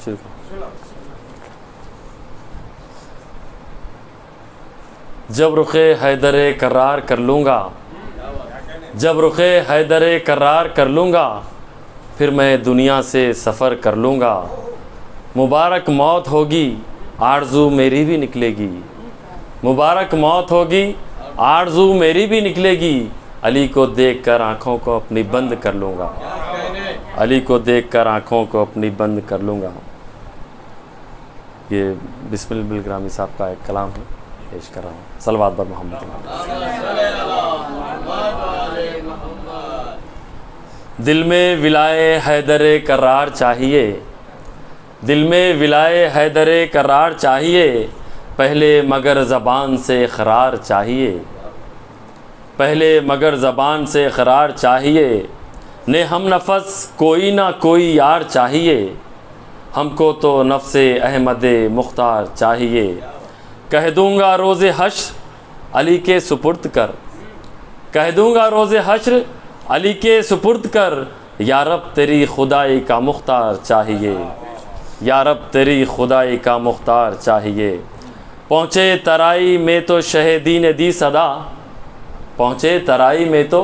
शुरू करो। जब रुखे हैदरे करार कर लूँगा, जब रुखे हैदरे करार कर लूँगा, फिर मैं दुनिया से सफ़र कर लूँगा। मुबारक मौत होगी, आरज़ू मेरी भी निकलेगी। मुबारक मौत होगी, आरज़ू मेरी भी निकलेगी। अली को देखकर आँखों को अपनी बंद कर लूँगा। अली को देखकर आँखों को अपनी बंद कर लूँगा। ये बिस्मिल बिलग्रामी साहब का एक कलाम है, पेश कर रहा हूँ। सलवात बर मोहम्मद। दिल में विलाए हैदरे करार चाहिए, दिल में विलाए हैदरे करार चाहिए। पहले मगर ज़बान से इक़रार चाहिए, पहले मगर ज़बान से इक़रार चाहिए। ने हम नफस कोई ना कोई यार चाहिए, हमको तो नफ्से अहमद मुख्तार चाहिए। कह दूँगा रोज़े हश्र अली के सुपुर्द कर, कह दूँगा रोज़े हश्र अली के सुपुर्द कर। या रब तेरी खुदाई का मुख्तार चाहिए, या रब तेरी खुदाई का मुख्तार चाहिए। पहुँचे तराई में तो शहीदी ने दी सदा, पहुँचे तराई में तो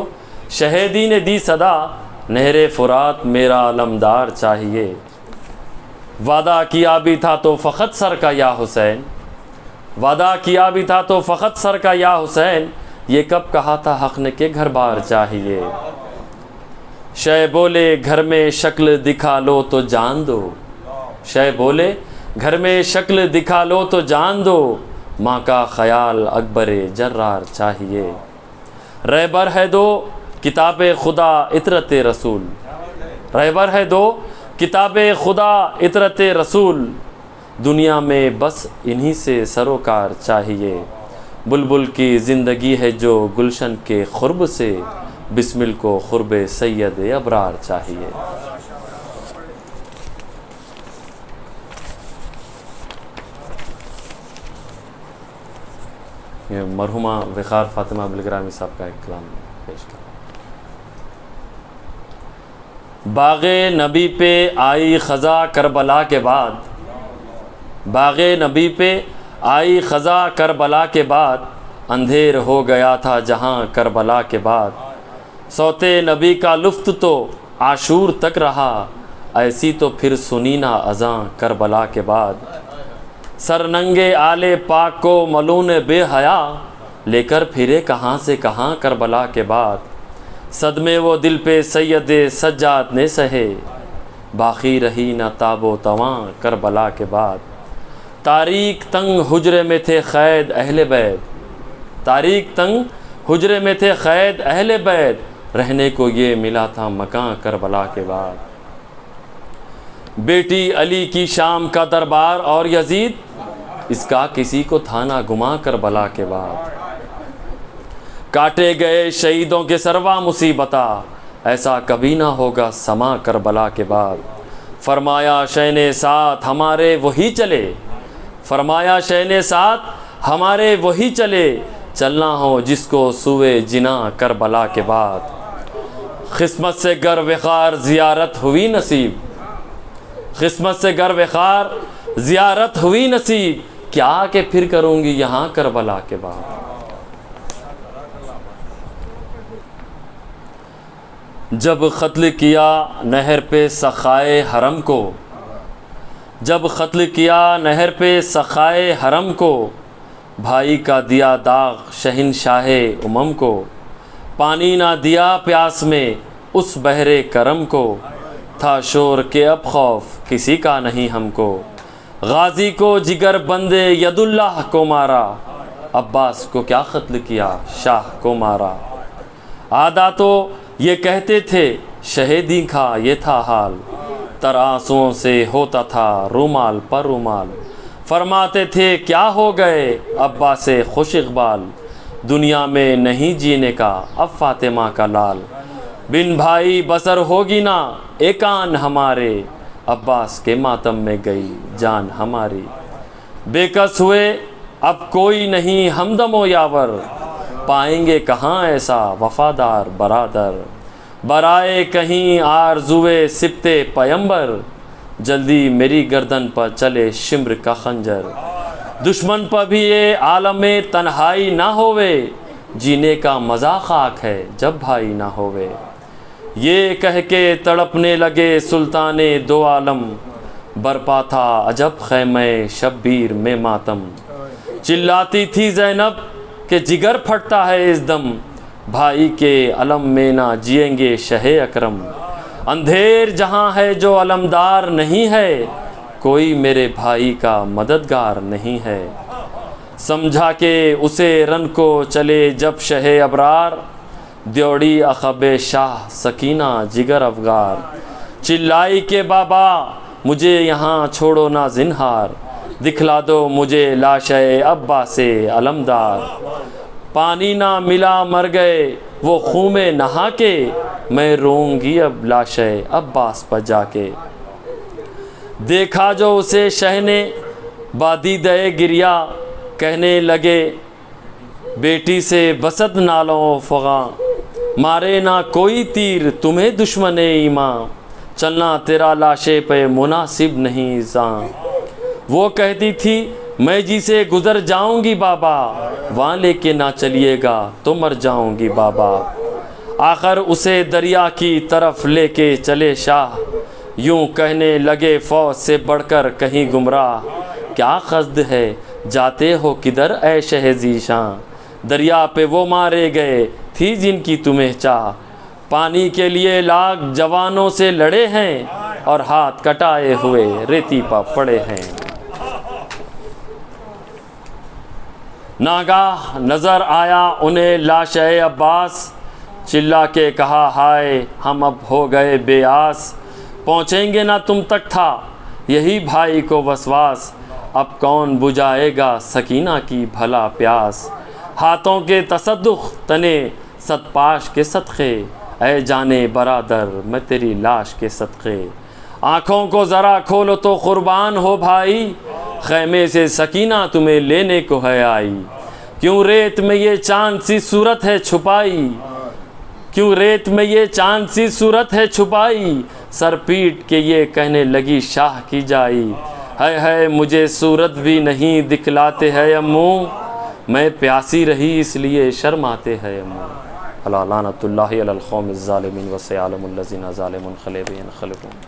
शहीदी ने दी सदा। नहरे फुरात मेरा अलमदार चाहिए। वादा किया भी था तो फ़क़त सर का या हुसैन, वादा किया भी था तो फ़क़त सर का या हुसैन। ये कब कहा था हक़ ने के घर बार चाहिए। शय बोले घर में शक्ल दिखा लो तो जान दो, शय बोले घर में शक्ल दिखा लो तो जान दो। माँ का ख़याल अकबर जर्रार चाहिए। रहबर है दो किताब खुदा इतरत रसूल, रहबर है दो किताब खुदा इतरत रसूल। दुनिया में बस इन्हीं से सरोकार चाहिए। बुलबुल की ज़िंदगी है जो गुलशन के खुर्ब से, बिस्मिल को खुर्ब सैयद अबरार चाहिए। ये मरहुमा वक़ार फ़ातिमा बिलग्रामी साहब का एक कलाम पेश कर। बाग़े नबी पे आई ख़ज़ा करबला के बाद, बाग़े नबी पे आई ख़ज़ा करबला के बाद। अंधेर हो गया था जहाँ करबला के बाद। सौते नबी का लुफ्त तो आशूर तक रहा, ऐसी तो फिर सुनी ना अज़ां करबला के बाद। सरनंगे आले पाक को मलून बेहया, लेकर फिरे कहाँ से कहाँ करबला के बाद। सदमे वो दिल पे सैयद सज्जाद ने सहे, बाकी रही न ताबो तवां करबला के बाद। तारीक तंग हुजरे में थे क़ैद अहले बैत, तारीक तंग हुजरे में थे क़ैद अहले बैत। रहने को ये मिला था मकां करबला के बाद। बेटी अली की शाम का दरबार और यजीद, इसका किसी को था ना गुमा करबला के बाद। काटे गए शहीदों के सरवा मुसीबता, ऐसा कभी ना होगा समा करबला के बाद। फरमाया शैने साथ हमारे वही चले, फरमाया शैने साथ हमारे वही चले। चलना हो जिसको सुए जिना करबला के बाद। क़िस्मत से गर वक़ार ज़ियारत हुई नसीब, क़िस्मत से गर वक़ार ज़ियारत हुई नसीब। क्या के फिर करूँगी यहाँ करबला के बाद। जब क़त्ल किया नहर पे सखाए हरम को, जब क़त्ल किया नहर पे सखाए हरम को। भाई का दिया दाग शहंशाहे उमम को, पानी ना दिया प्यास में उस बहरे करम को। था शोर के अब खौफ किसी का नहीं हमको, गाजी को जिगर बंदे यदुल्लाह को मारा। अब्बास को क्या क़त्ल किया शाह को मारा। आदा तो ये कहते थे शहीदी का ये था हाल, तरासुओं से होता था रुमाल पर रुमाल। फरमाते थे क्या हो गए अब्बा से खुश इकबाल, दुनिया में नहीं जीने का अब फ़ातिमा का लाल। बिन भाई बसर होगी ना एक आन हमारे, अब्बास के मातम में गई जान हमारी। बेकस हुए अब कोई नहीं हमदमो यावर, पाएंगे कहाँ ऐसा वफ़ादार बरादर। बराए कहीं आरज़ुए सिब्ते पयंबर, जल्दी मेरी गर्दन पर चले शिम्र का खंजर। दुश्मन पर भी ये आलम में तन्हाई ना होवे, जीने का मज़ा खाक है जब भाई ना होवे। ये कह के तड़पने लगे सुल्ताने दो आलम, बरपा था अजब खैमे शब्बीर में मातम। चिल्लाती थी ज़ैनब कि जिगर फटता है इस दम, भाई के अलम में ना जिएंगे शहे अकरम। अंधेर जहाँ है जो अलमदार नहीं है, कोई मेरे भाई का मददगार नहीं है। समझा के उसे रन को चले जब शहे अबरार, द्योड़ी अखबे शाह सकीना जिगर अफगार। चिल्लाई के बाबा मुझे यहाँ छोड़ो ना जिन्हार, दिखला दो मुझे लाशे अब्बा से अलमदार। पानी ना मिला मर गए वो खूह में नहा के, मैं रोऊंगी अब लाशे अब्बास पर जाके। देखा जो उसे शहने बादी दे गिरिया, कहने लगे बेटी से बसत नालों फगा। मारे ना कोई तीर तुम्हें दुश्मने ईमान, चलना तेरा लाशे पे मुनासिब नहीं जान। वो कहती थी मैं जी से गुज़र जाऊंगी बाबा, वहाँ लेके ना चलिएगा तो मर जाऊंगी बाबा। आखिर उसे दरिया की तरफ लेके चले शाह, यूं कहने लगे फौज से बढ़कर कहीं गुमराह। क्या क़स्द है जाते हो किधर ऐ शहज़ीशां, दरिया पे वो मारे गए थी जिनकी तुम्हें चाह। पानी के लिए लाख जवानों से लड़े हैं, और हाथ कटाए हुए रेती पर पड़े हैं। नागाह नज़र आया उन्हें लाशे अब्बास, चिल्ला के कहा हाय हम अब हो गए बेआस। पहुँचेंगे ना तुम तक था यही भाई को वसवास, अब कौन बुझाएगा सकीना की भला प्यास। हाथों के तसद्दुक़ तने सतपाश के सदक़े, ऐ जाने बरादर मैं तेरी लाश के सदक़े। आँखों को ज़रा खोलो तो क़ुरबान हो भाई, ख़ैमे से सकीना तुम्हें लेने को है आई। क्यों रेत में ये चाँद सी सूरत है छुपाई, क्यों रेत में ये चाँद सी सूरत है छुपाई। सर पीट के ये कहने लगी शाह की जाई, है मुझे सूरत भी नहीं दिखलाते है अम्मू, मैं प्यासी रही इसलिए शर्माते है अम्मू। अला लानतुल्लाहि अलल क़ौमिज़ ज़ालिमीन व सयअलमुल लज़ीना ज़ालिमून क़ैफ़ यन्क़लिबून।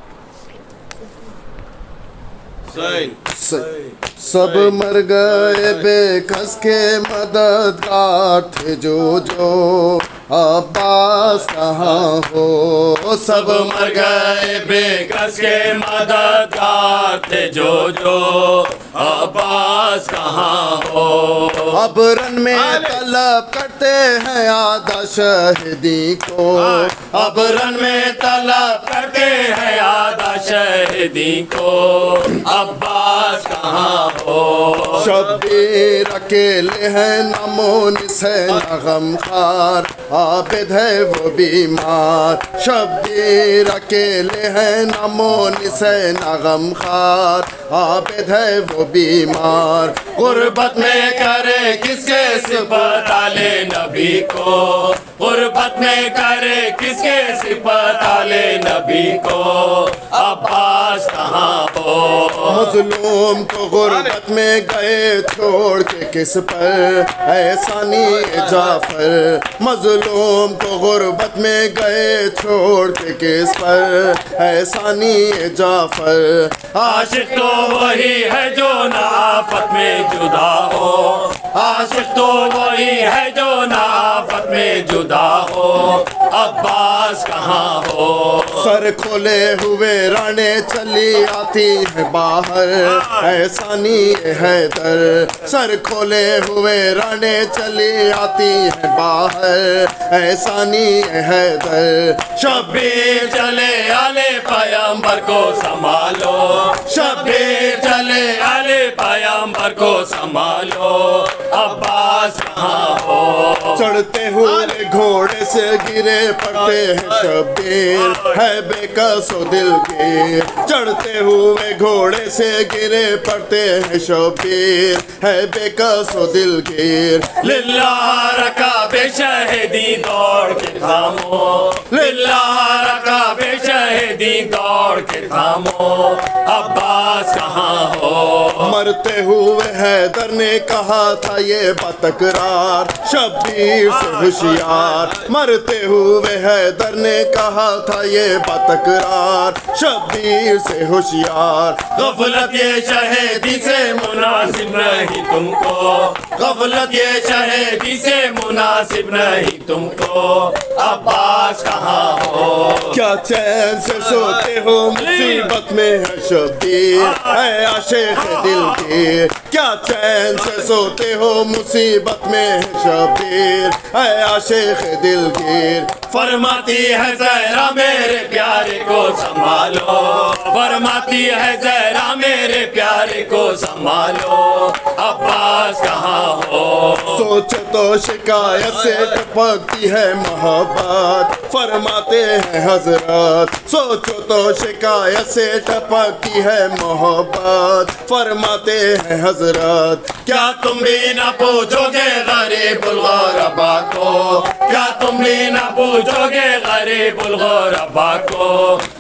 सब मर गए बेकस के मददगार थे जो अब्बास कहाँ हो। सब मर गए बेकस के मददगार थे जो अब्बास कहाँ हो। अब रन में तलब करते हैं आधा शहीदी को, अब रन में तलब करते हैं आधा शहीदी को, अब्बास कहाँ हो। शब्बीर अकेले हैं नमोनिस है न गमखार, आबिद है वो बीमार। शब्बीर अकेले हैं नमोनिस है न गमखार, आबिद है वो बीमार। गुर्बत में करे किसके सिफत आले नबी को, गुर्बत में करे किसके सिफत आले नबी को, अब्बास कहाँ हो। मज़लूम तो गुर्बत में गए छोड़ के किस पर एहसानी जाफर। मज़लूम तो गुर्बत में गए छोड़ के किस पर एहसानी जाफर। आशिक तो वही है जो ना आफत में जुदा हो, आशिक तो वही है जो ना आफत में जुदा हो, अब्बास कहाँ हो। सर खोले हुए राने चली आती है बाहर, एहसानी हैदर। सर खोले हुए राने चली आती है बाहर, एहसानी हैदर। शब्बीर चले आले पैगंबर को संभालो, शब्बीर चले आले पैगंबर को संभालो, अब्बास कहाँ हो। चढ़ते हुए घोड़े से गिरे पड़ते हैं शब्बीर है बेकस दिल के। चढ़ते हुए घोड़े से गिरे पड़ते हैं शब्बीर है बेकस दिल के। लिल्लाह रका बेशहीदी दौड़ के थामो, लिल्लाह रका बेशहीदी नहीं दौड़ के थामो, अब्बास कहाँ हो। मरते हुए हैदर ने कहा था ये बतकरार, शब्बीर से होशियार। मरते हुए हैदर ने कहा था ये बतकरार, शब्बीर से होशियार। गफलत ये शहीदी से मुनासिब नहीं तुमको, गफलत ये शहीदी से मुनासिब नहीं तुमको, अब्बास कहाँ हो। क्या चैन से सोते हो मुसीबत में है शब्बीर, ऐ आशिक़ दिलगीर। क्या चैन से सोते हो मुसीबत में है शब्बीर, ऐ आशिक़ दिलगीर। फरमाती है ज़हरा मेरे प्यारे को संभालो, फरमाती है ज़हरा मेरे प्यारे को संभालो, अब्बास कहाँ हो। सोचो तो शिकायत से टपकती है मोहब्बत, फरमाते हैं हजरत। सोचो तो शिकायत से टपकती है मोहब्बत, फरमाते हैं हजरत। क्या तुम भी न पूछोगे गरीबुल गुरबा को, क्या तुम भी न पूछोगे गरीबुल गुरबा को,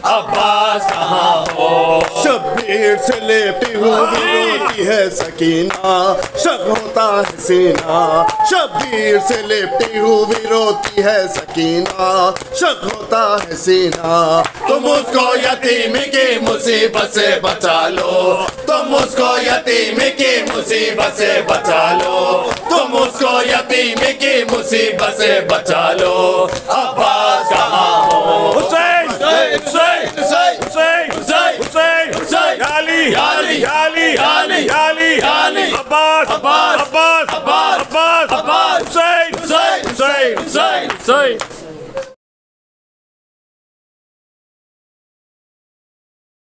अब्बास कहाँ हो। शब्बीर से लेटी हुई रोती है सकीना, शक होता है सीना। शब्बीर से लेटी हुई रोती है सकीना, शक होता है सीना। तुम उसको यतीम की मुसीबत से बचा लो, तुम उसको यतीम की मुसीबत से बचा लो, तुम उसको यतीम की मुसीबत से बचा लो, अब्बास कहाँ हो। हुसैन हुसैन हुसैन हुसैन हुसैन हुसैन याली याली याली याली याली याली अब्बास अब्बास अब्बास अब्बास अब्बास हुसैन हुसैन हुसैन हुसैन हुसैन।